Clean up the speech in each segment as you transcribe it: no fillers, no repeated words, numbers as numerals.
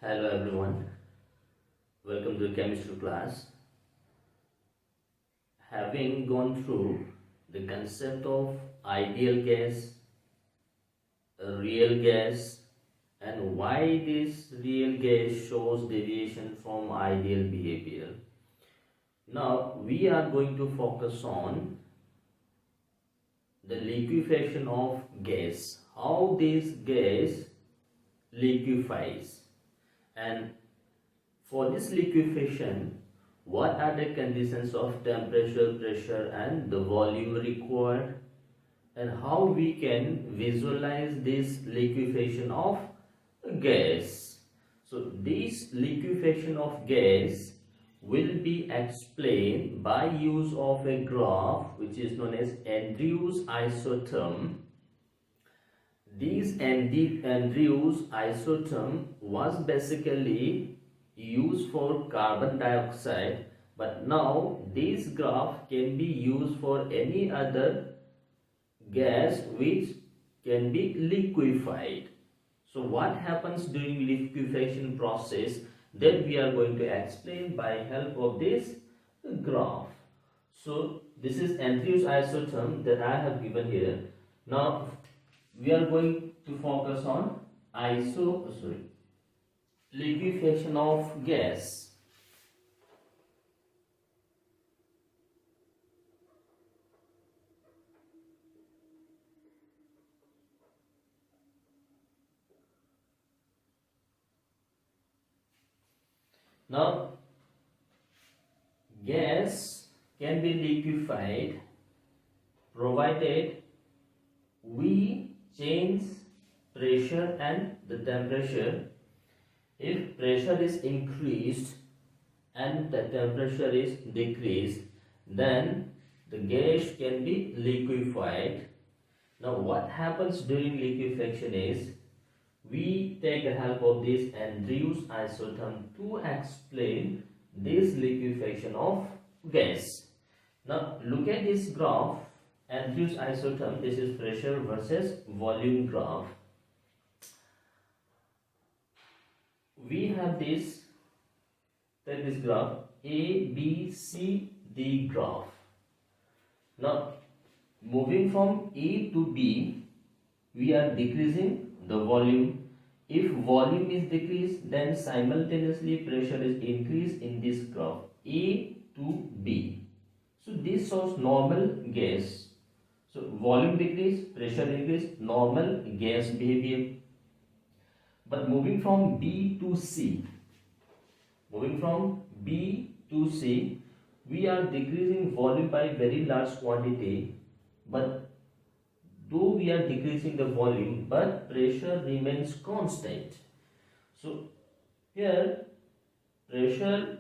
Hello everyone, welcome to the chemistry class. Having gone through the concept of ideal gas, real gas, and why this real gas shows deviation from ideal behavior. Now we are going to focus on the liquefaction of gas, how this gas liquefies, and for this liquefaction, what are the conditions of temperature, pressure and the volume required, and how we can visualize this liquefaction of gas. So this liquefaction of gas will be explained by use of a graph which is known as Andrews isotherm. This Andrews isotherm was basically used for carbon dioxide, but now this graph can be used for any other gas which can be liquefied. So what happens during liquefaction process, that we are going to explain by help of this graph. So this is Andrews isotherm that I have given here. Now we are going to focus on liquefaction of gas. Now gas can be liquefied provided we change pressure and the temperature. If pressure is increased and the temperature is decreased, then the gas can be liquefied. Now what happens during liquefaction is we take the help of this Andrews isotherm to explain this liquefaction of gas. Now look at this graph, Andrews isotherm. This is pressure versus volume graph. We have this, take this graph, A, B, C, D graph. Now moving from A to B, we are decreasing the volume. If volume is decreased, then simultaneously pressure is increased in this graph, A to B. So this shows normal gas. So volume decrease, pressure increase, normal gas behavior. But moving from B to C, we are decreasing volume by very large quantity, but though we are decreasing the volume, but pressure remains constant. So here pressure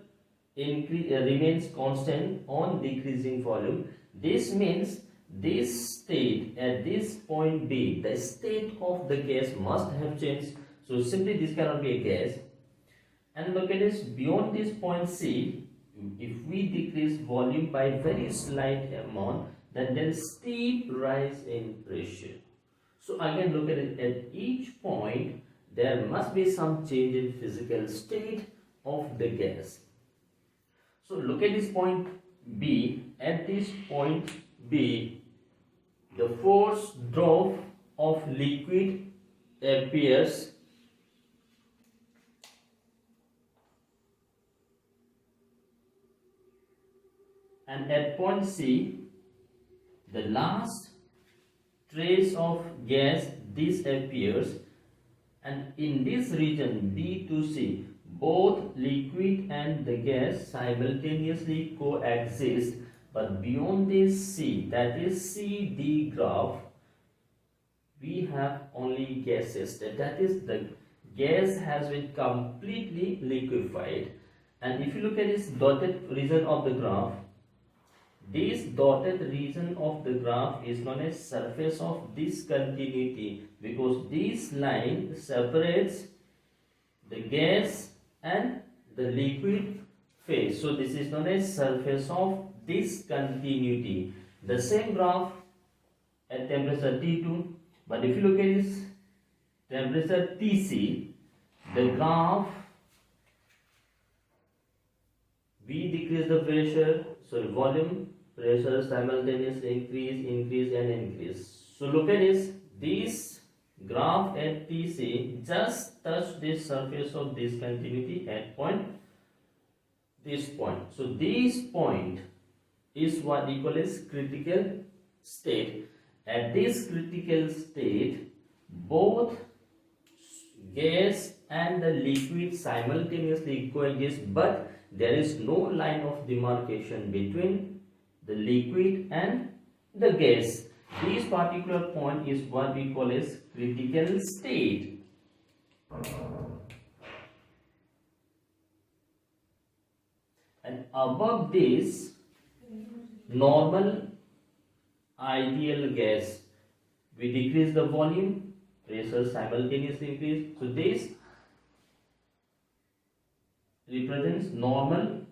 remains constant on decreasing volume. This means this state at this point B, the state of the gas must have changed. So simply this cannot be a gas. And look at this, beyond this point C, if we decrease volume by very slight amount, then steep rise in pressure. So again look at it, at each point there must be some change in physical state of the gas. So look at this point B. At this point B, the force drop of liquid appears, and at point C, the last trace of gas disappears, and in this region B to C, both liquid and the gas simultaneously coexist. But beyond this C, that is CD graph, we have only gases. That is, the gas has been completely liquefied. And if you look at this dotted region of the graph, this dotted region of the graph is known as surface of discontinuity, because this line separates the gas and the liquid phase. So this is known as surface of discontinuity. The same graph at temperature T2, but if you look at this temperature Tc, the graph we decrease the pressure, sorry, volume, pressure simultaneously increase and increase. So look at this graph at TC just touch the surface of discontinuity at this point. So this point is what we call as critical state. At this critical state, both gas and the liquid simultaneously coexist, but there is no line of demarcation between the liquid and the gas. This particular point is what we call as critical state. And above this, normal ideal gas, we decrease the volume, pressure simultaneously increase. So this represents normal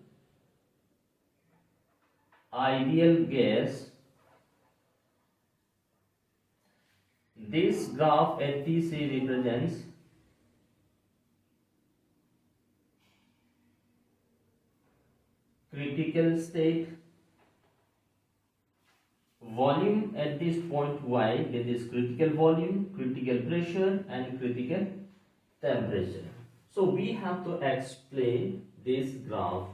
ideal gas. This graph at TC represents critical state. Volume at this point Y, that is critical volume, critical pressure and critical temperature. So we have to explain this graph.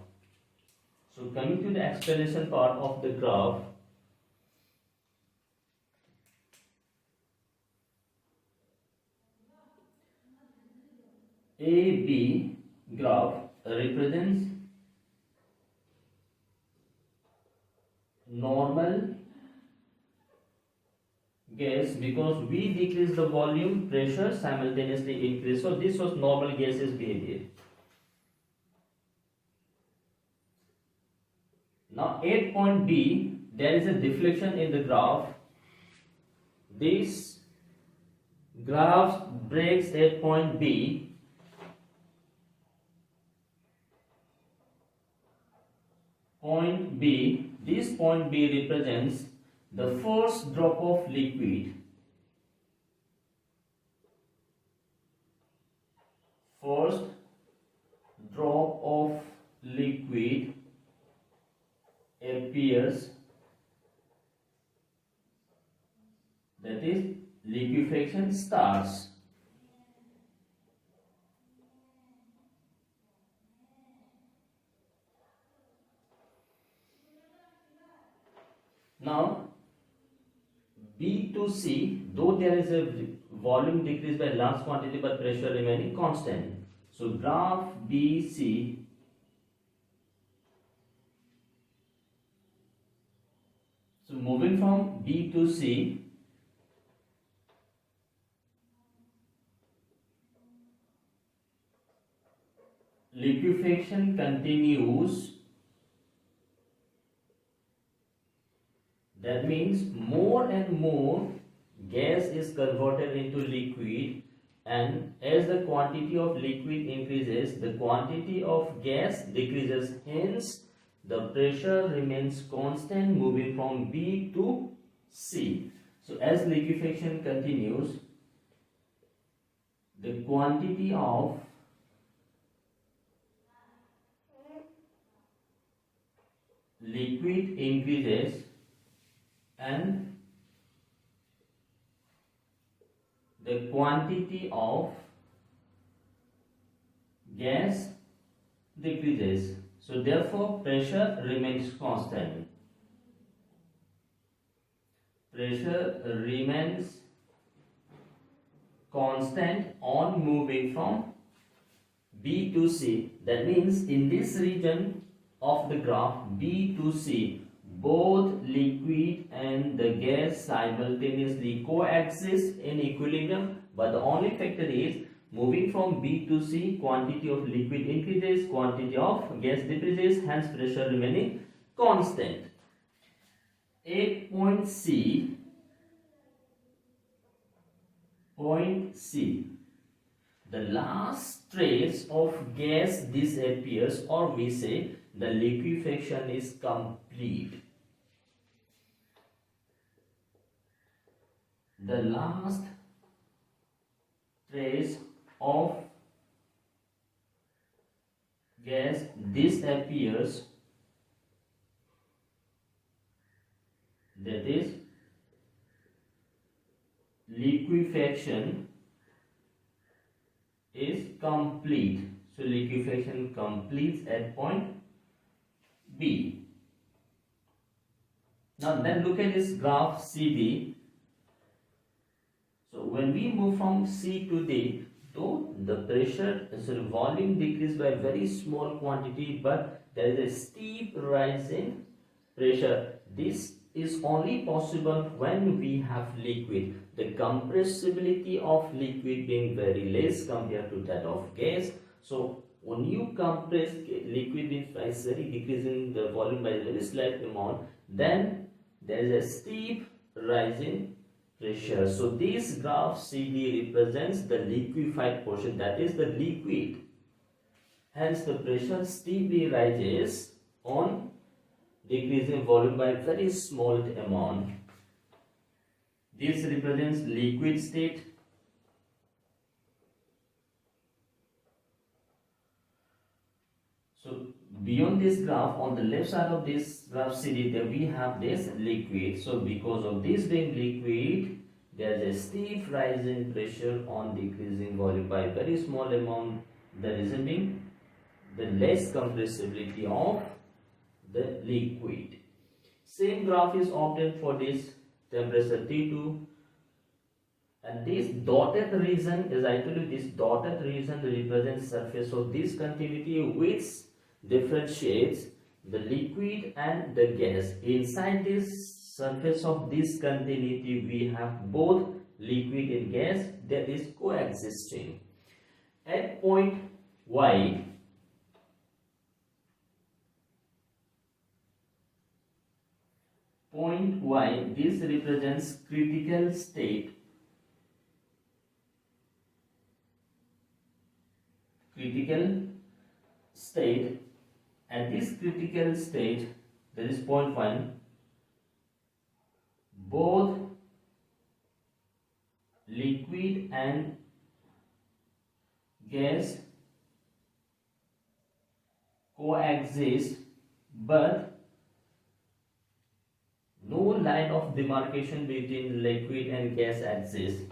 So coming to the explanation part of the graph, AB graph represents normal gas because we decrease the volume, pressure simultaneously increase. So this was normal gases behavior. Now at point B, there is a deflection in the graph. This graph breaks at point B. Point B, this point B represents the first drop of liquid. First drop of liquid appears, that is liquefaction starts. Now B to C, though there is a volume decreased by large quantity but pressure remaining constant. So graph BC so moving from B to C, liquefaction continues. That means more and more gas is converted into liquid, and as the quantity of liquid increases, the quantity of gas decreases. Hence, the pressure remains constant moving from B to C. So as liquefaction continues, the quantity of liquid increases and the quantity of gas decreases. So therefore pressure remains constant. Pressure remains constant on moving from B to C. That means in this region of the graph B to C, both liquid and the gas simultaneously coexist in equilibrium, but the only factor is moving from B to C, quantity of liquid increases, quantity of gas decreases, hence pressure remaining constant. At point C, the last trace of gas disappears, or we say the liquefaction is complete. The last trace of gas disappears that is liquefaction is complete. So liquefaction completes at point B. Now then look at this graph CD. So when we move from C to D, though the pressure, volume decreased by very small quantity, but there is a steep rise in pressure. This is only possible when we have liquid. The compressibility of liquid being very less compared to that of gas. So when you compress liquid by very decreasing the volume by a very slight amount, then there is a steep rise in pressure. So this graph CD represents the liquefied portion, that is the liquid. Hence the pressure steeply rises on decreasing volume by a very small amount. This represents liquid state. So beyond this graph, on the left side of this graph CD, there we have this liquid. So because of this being liquid, there is a steep rise in pressure on decreasing volume by a very small amount. The reason being the less compressibility of the liquid. Same graph is obtained for this temperature T2, and this dotted region, as I told you, this dotted region represents surface of this continuity which differentiates the liquid and the gas. Inside this surface of this continuity, we have both liquid and gas that is coexisting. At point Y, this represents critical state. At this critical state, there is point 1, both liquid and gas coexist, but no line of demarcation between liquid and gas exists.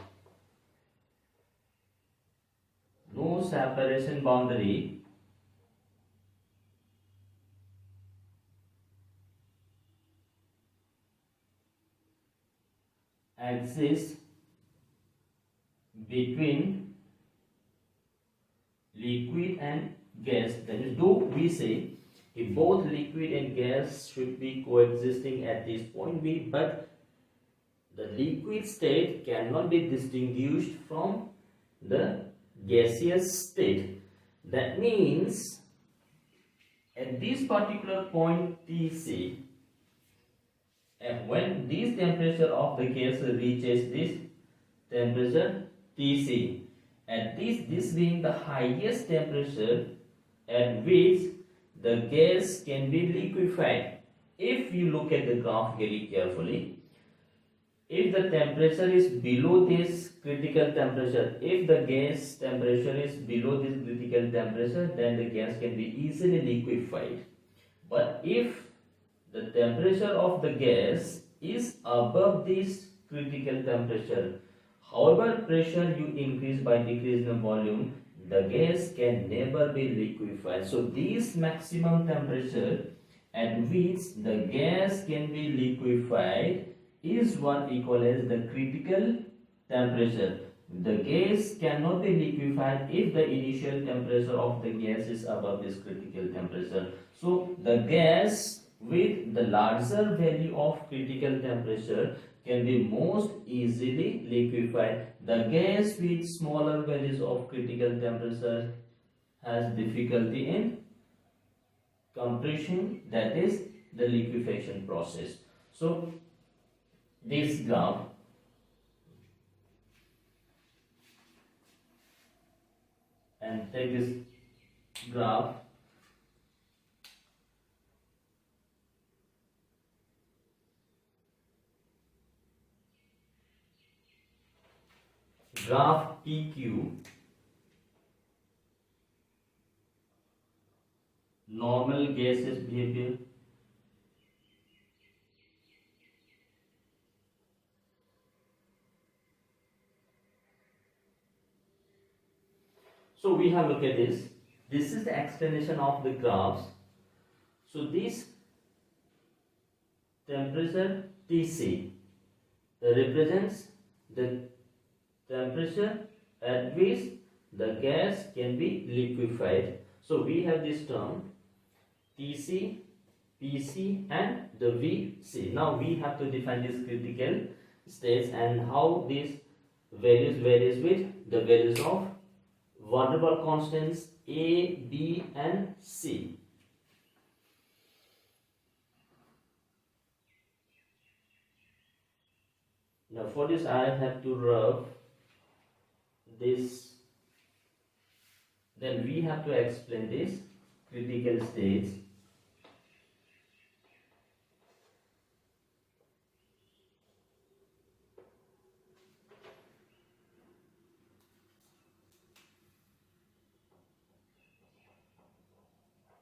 No separation boundary exists between liquid and gas. That is, though we say if both liquid and gas should be coexisting at this point B, but the liquid state cannot be distinguished from the gaseous state. That means at this particular point TC, and when this temperature of the gas reaches this temperature TC, at this being the highest temperature at which the gas can be liquefied. If you look at the graph very carefully, if the temperature is below this critical temperature, if the gas temperature is below this critical temperature, then the gas can be easily liquefied. But if the temperature of the gas is above this critical temperature, however pressure you increase by decreasing the volume, the gas can never be liquefied. So this maximum temperature at which the gas can be liquefied is what we call as the critical temperature. The gas cannot be liquefied if the initial temperature of the gas is above this critical temperature. So the gas with the larger value of critical temperature can be most easily liquefied. The gas with smaller values of critical temperature has difficulty in compression, that is the liquefaction process. So this graph and take this graph PQ, normal gaseous behavior, So we have looked at this. This is the explanation of the graphs. So this temperature Tc represents the temperature at which the gas can be liquefied. So we have this term Tc, Pc and the Vc. Now we have to define these critical states and how these varies with the values of van der Waals constants A, B and C. Now for this I have to rub this, then we have to explain this critical states.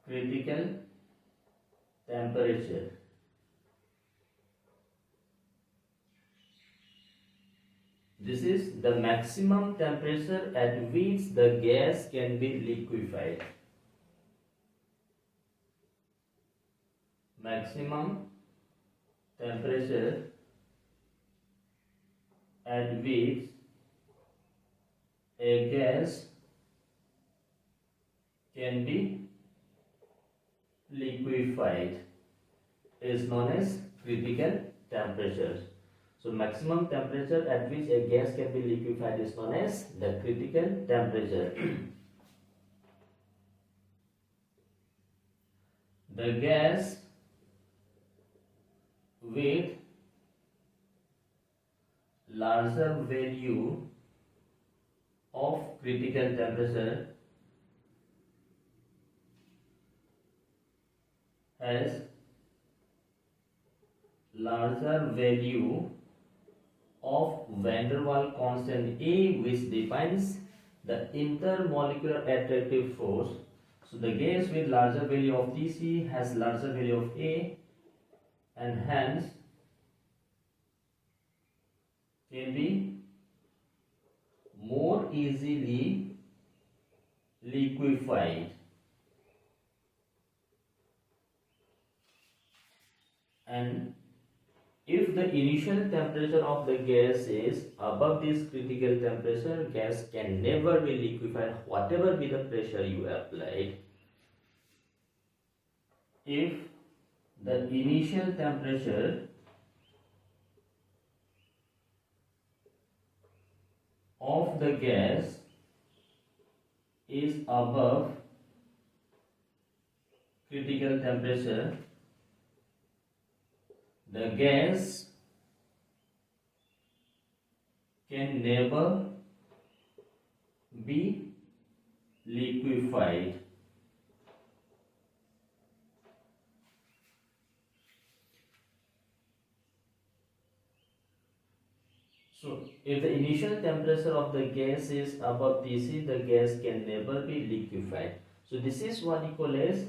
Critical temperature. This is the maximum temperature at which the gas can be liquefied. Maximum temperature at which a gas can be liquefied is known as critical temperature. So maximum temperature at which a gas can be liquefied is known as the critical temperature. The gas with larger value of critical temperature has larger value of van der Waals constant A, which defines the intermolecular attractive force. So the gas with larger value of Tc has larger value of A and hence can be more easily liquefied. And if the initial temperature of the gas is above this critical temperature, gas can never be liquefied whatever be the pressure you applied. If the initial temperature of the gas is above critical temperature, the gas can never be liquefied. So, if the initial temperature of the gas is above Tc, the gas can never be liquefied. So, this is what you call as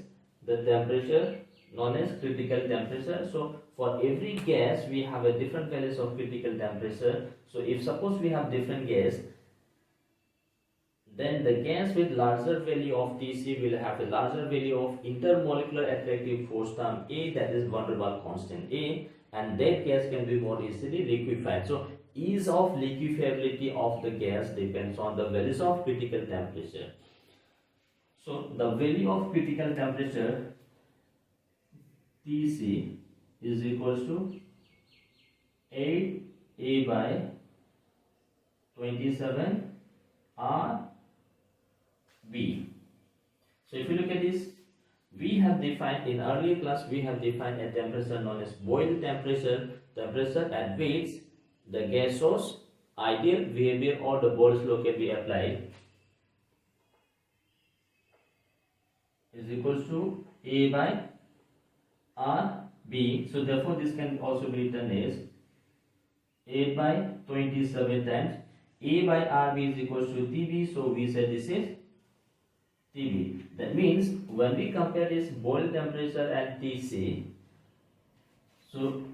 the temperature known as critical temperature. So, for every gas we have a different values of critical temperature. So, if suppose we have different gas, then the gas with larger value of Tc will have a larger value of intermolecular attractive force term A, that is van der Waals constant A, and that gas can be more easily liquefied. So, ease of liquefiability of the gas depends on the values of critical temperature. So, the value of critical temperature Tc is equals to 8A by 27 RB. So if you look at this, we have defined in earlier class, we have defined a temperature known as boil temperature, temperature at which the gas source, ideal behavior or the Boyle's law can be applied, is equals to A by RB. So therefore this can also be written as A by 27 times A by RB is equals to TB. So we said this is TB. That means when we compare this boil temperature and Tc, so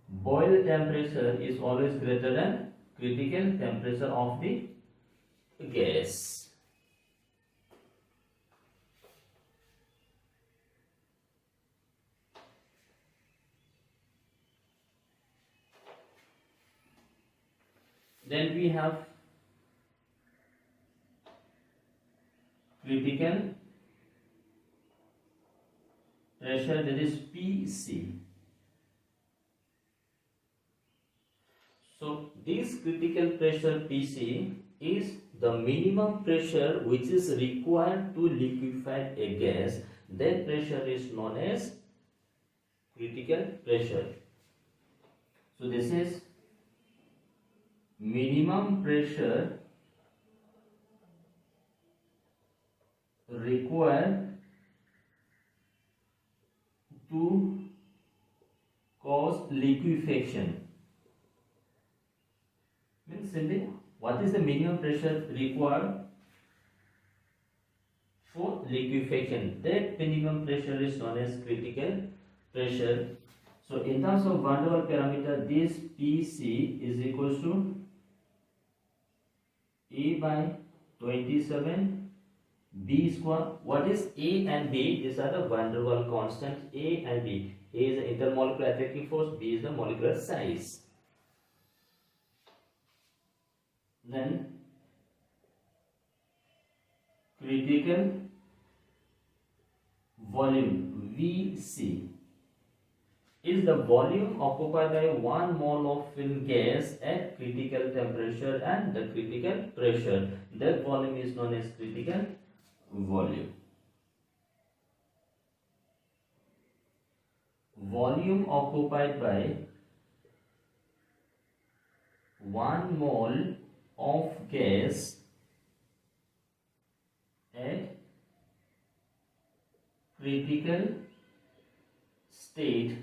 boil temperature is always greater than critical temperature of the gas. Then we have critical pressure, that is PC. So this critical pressure PC is the minimum pressure which is required to liquefy a gas. That pressure is known as critical pressure. So this is minimum pressure required to cause liquefaction. Means simply, what is the minimum pressure required for liquefaction? That minimum pressure is known as critical pressure. So in terms of van der Waals parameter, this PC is equals to A by 27 B square. What is A and B? These are the van der Waals constants A and B. A is the intermolecular attractive force, B is the molecular size. Then critical volume VC is the volume occupied by 1 mole of film gas at critical temperature and the critical pressure. That volume is known as critical volume. Volume occupied by 1 mole of gas at critical state,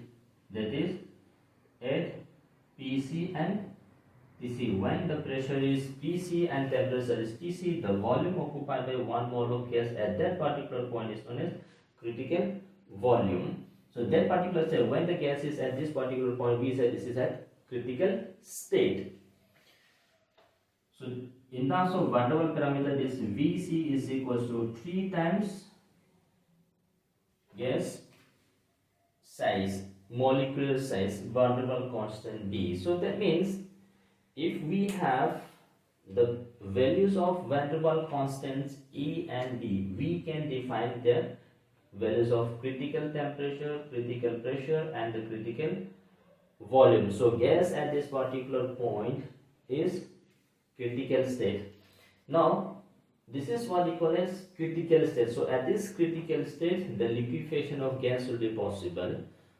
that is at PC and TC. When the pressure is PC and temperature is TC, the volume occupied by 1 mole of gas at that particular point is known as critical volume. So that particular state, when the gas is at this particular point, we say this is at critical state. So in terms of van der Waals parameter, this VC is equals to 3 times gas size, molecular size, van der Waals constant B. So that means if we have the values of van der Waals constants E and D, we can define the values of critical temperature, critical pressure and the critical volume. So gas at this particular point is critical state. Now this is what we call as critical state. So at this critical state, the liquefaction of gas will be possible.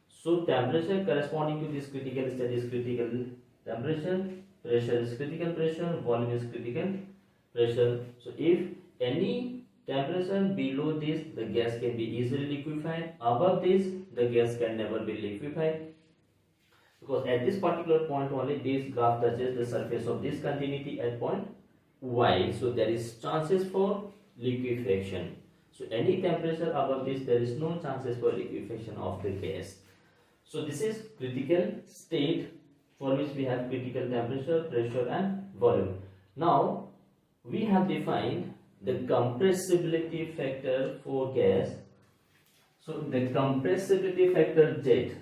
So temperature corresponding to this critical state is critical temperature, pressure is critical pressure, volume is critical pressure. So if any temperature below this, the gas can be easily liquefied. Above this, the gas can never be liquefied, because at this particular point only this graph touches the surface of this continuity at point Y. So there is chances for liquefaction. So any temperature above this, there is no chances for liquefaction of the gas. So this is critical state for which we have critical temperature, pressure and volume. Now we have defined the compressibility factor for gas. So the compressibility factor Z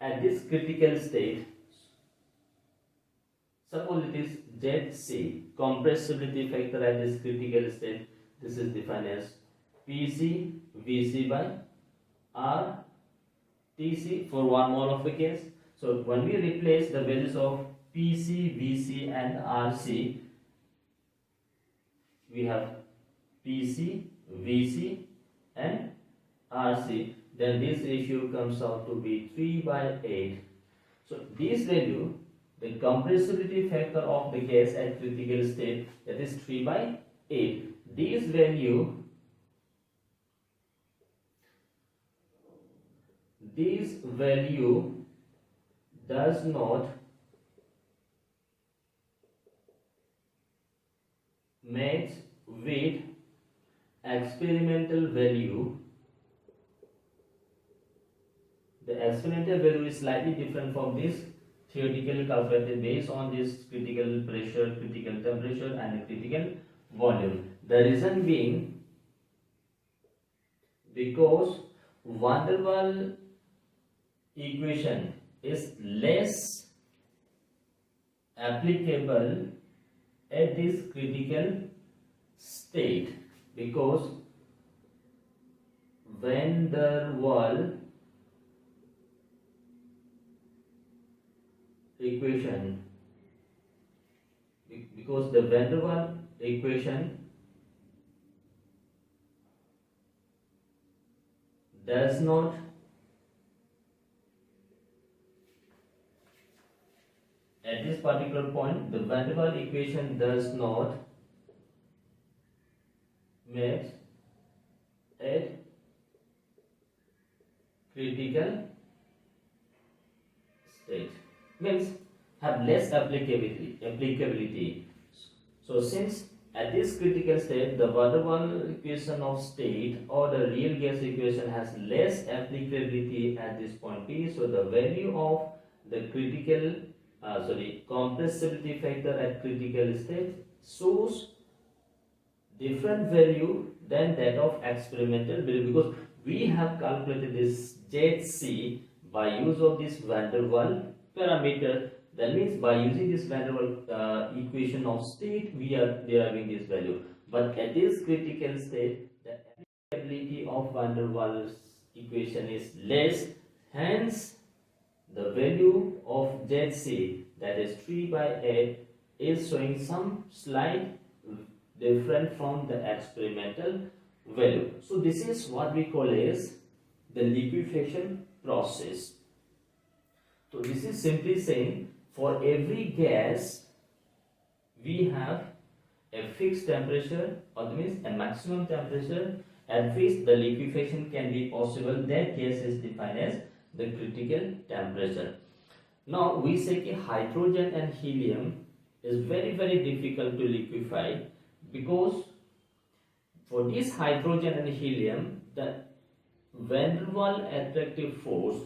at this critical state, suppose it is ZC, compressibility factor at this critical state, this is defined as PC VC by RTC for 1 mole of the gas. So when we replace the values of PC, VC and RC, we have PC, VC and RC, then this ratio comes out to be 3 by 8. So this value, the compressibility factor of the gas at critical state, that is 3 by 8. This value does not match with experimental value. The experimental value is slightly different from this theoretically calculated based on this critical pressure, critical temperature and critical volume. The reason being because van der Waals equation is less applicable at this critical state, because van der Waals equation, because the van der Waals equation does not at this particular point, the van der Waals equation does not match at critical state, means have less applicability. So since at this critical state the van der Waals equation of state or the real gas equation has less applicability at this point P, so the value of the critical compressibility factor at critical state shows different value than that of experimental value, because we have calculated this ZC by use of this van der Waals parameter. That means by using this van der Waals equation of state, we are deriving this value. But at this critical state, the applicability of van der Waals equation is less. Hence, the value of ZC, that is 3 by 8, is showing some slight different from the experimental value. So this is what we call as the liquefaction process. So this is simply saying for every gas we have a fixed temperature, or that means a maximum temperature at which the liquefaction can be possible. That gas is defined as the critical temperature. Now we say that hydrogen and helium is very difficult to liquefy, because for this hydrogen and helium the van der Waals attractive force,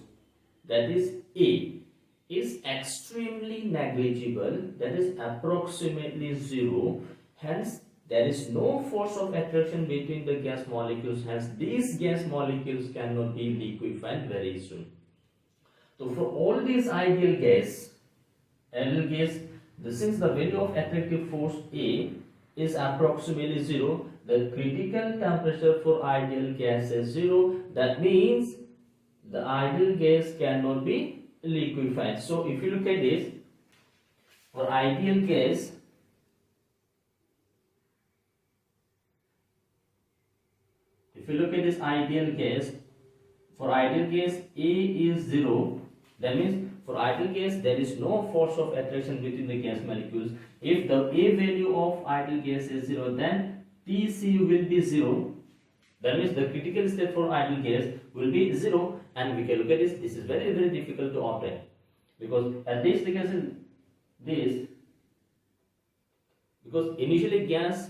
that is A, is extremely negligible, that is approximately 0. Hence there is no force of attraction between the gas molecules. Hence these gas molecules cannot be liquefied very soon. So for all these ideal gas, since the value of attractive force A is approximately 0, the critical temperature for ideal gas is 0. That means the ideal gas cannot be liquefied. So if you look at this, for ideal gas, if you look at this ideal gas, for ideal gas A is 0. That means for ideal gas there is no force of attraction between the gas molecules. If the A value of ideal gas is 0, then Tc will be 0. That means the critical state for ideal gas will be 0, and we can look at this. This is very difficult to obtain, because at this because initially gas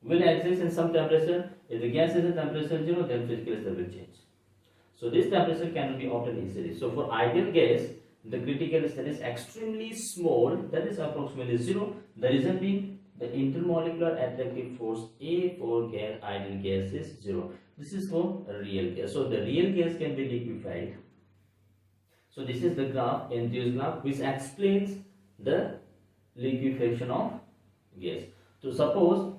will exist in some temperature. If the gas is at temperature 0, then physical state will change. So this temperature cannot be obtained easily. So for ideal gas, the critical state is extremely small, that is approximately 0. The reason being the intermolecular attractive force A for ideal gas is 0. This is for real gas. So the real gas can be liquefied. So this is the graph, induced graph, which explains the liquefaction of gas. So suppose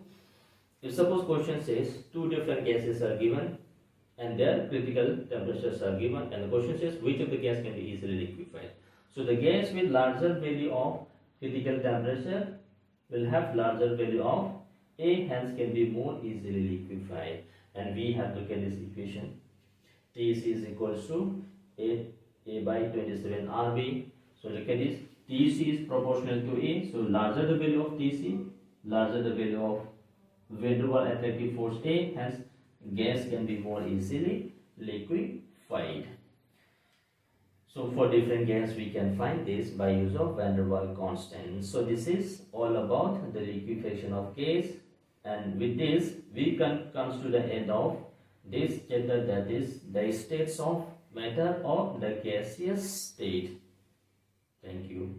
question says two different gases are given and their critical temperatures are given, and the question says which of the gas can be easily liquefied. So the gas with larger value of critical temperature will have larger value of A, hence can be more easily liquefied. And we have to look at this equation. Tc is equals to A by 27 Rb. So look at this. Tc is proportional to A. So larger the value of Tc, larger the value of van der Waals attractive force A, hence gas can be more easily liquefied. So for different gas we can find this by use of van der Waals constant. So this is all about the liquefaction of gas, and with this we comes to the end of this chapter, that is the states of matter or the gaseous state. Thank you.